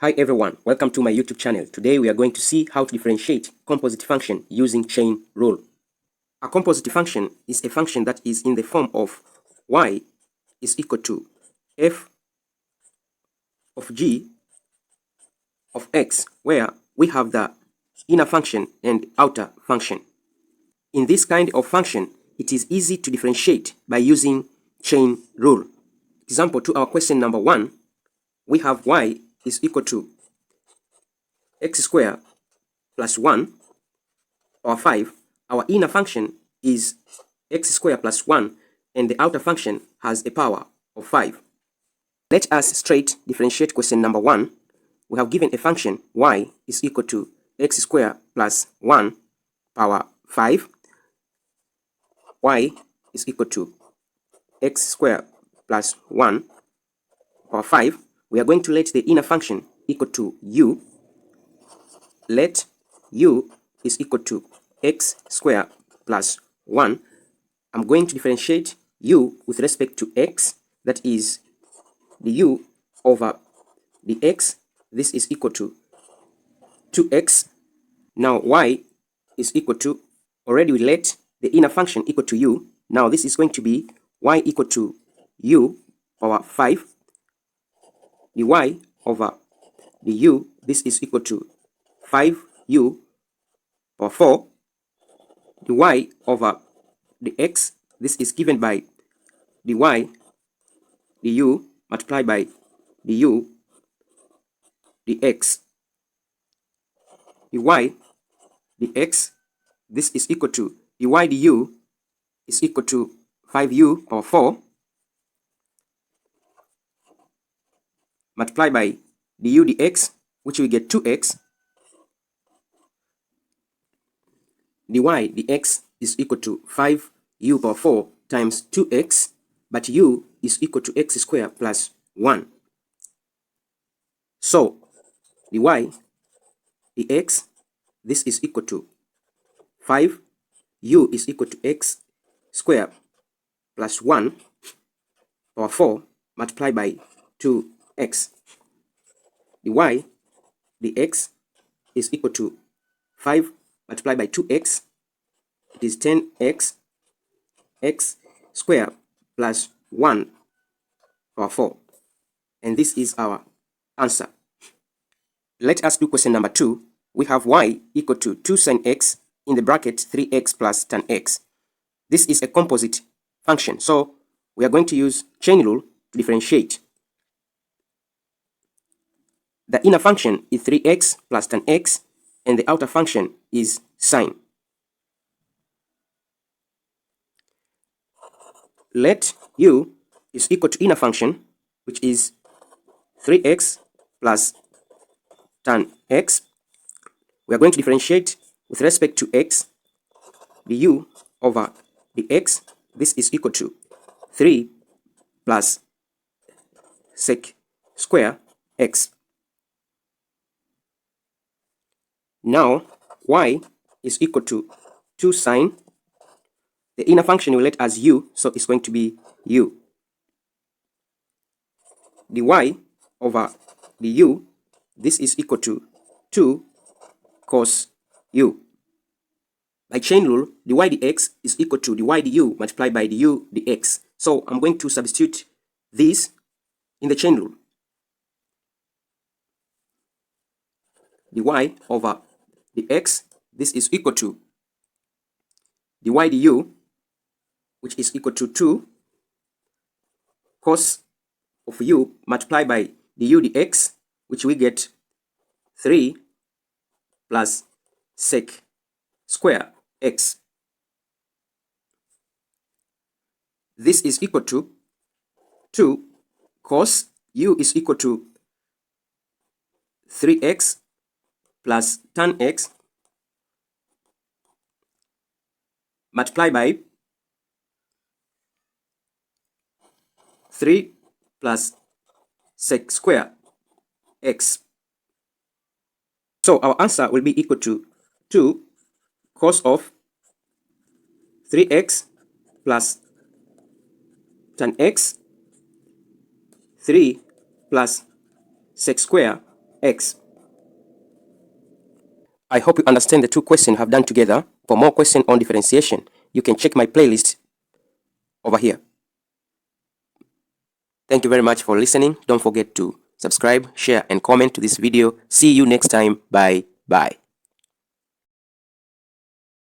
Hi everyone, welcome to my YouTube channel. Today we are going to see how to differentiate composite function using chain rule. A composite function is a function that is in the form of y is equal to f of g of x, where we have the inner function and outer function. In this kind of function, it is easy to differentiate by using chain rule. Example to our question number 1, we have y is equal to x squared plus 1 or 5. Our inner function is x squared plus 1 and the outer function has a power of 5. Let us straight differentiate question number 1. We have given a function y is equal to x squared plus 1 power 5. Y is equal to x squared plus 1 power 5. We are going to let the inner function equal to u. Let u is equal to x squared plus 1. I'm going to differentiate u with respect to x, that is the u over the x. This is equal to 2x. Now y is equal to, already we let the inner function equal to u. Now this is going to be y equal to u power 5. The y over the u, this is equal to 5u power 4. The y over the x, this is given by the y, the u, multiplied by the u, the x. The y, the x, this is equal to the y, the u, is equal to 5u power 4, multiplied by the u, the x, which we get 2x. The y, the x, is equal to 5u power 4 times 2x, but u is equal to x squared plus 1. So, the y, the x, this is equal to 5, u is equal to x squared plus 1 power 4 multiplied by 2x. The y, the x, is equal to 5 multiplied by 2x. It is 10x, x squared plus 1 power 4. And this is our answer. Let us do question number 2. We have y equal to 2 sin x in the bracket 3x plus tan x. This is a composite function, so we are going to use chain rule to differentiate. The inner function is 3x plus tan x and the outer function is sine. Let u is equal to inner function, which is 3x plus tan x. We are going to differentiate with respect to x. The u over the x, this is equal to 3 plus sec square x. Now y is equal to 2 sine. The inner function we let as u, so it's going to be u. The y over the u, this is equal to 2 cos u. By chain rule, the y dx is equal to the y du multiplied by the u dx. So I'm going to substitute this in the chain rule. The y over the x, this is equal to the y du, which is equal to 2 cos of u multiplied by the u dx, which we get 3 plus sec square x. This is equal to 2 cos u is equal to 3x plus tan x multiplied by 3 plus sec square x. So our answer will be equal to 2 cos of 3x plus tan x, 3 plus sec square x. I hope you understand the two questions I have done together. For more questions on differentiation, you can check my playlist over here. Thank you very much for listening. Don't forget to subscribe, share, and comment to this video. See you next time. Bye.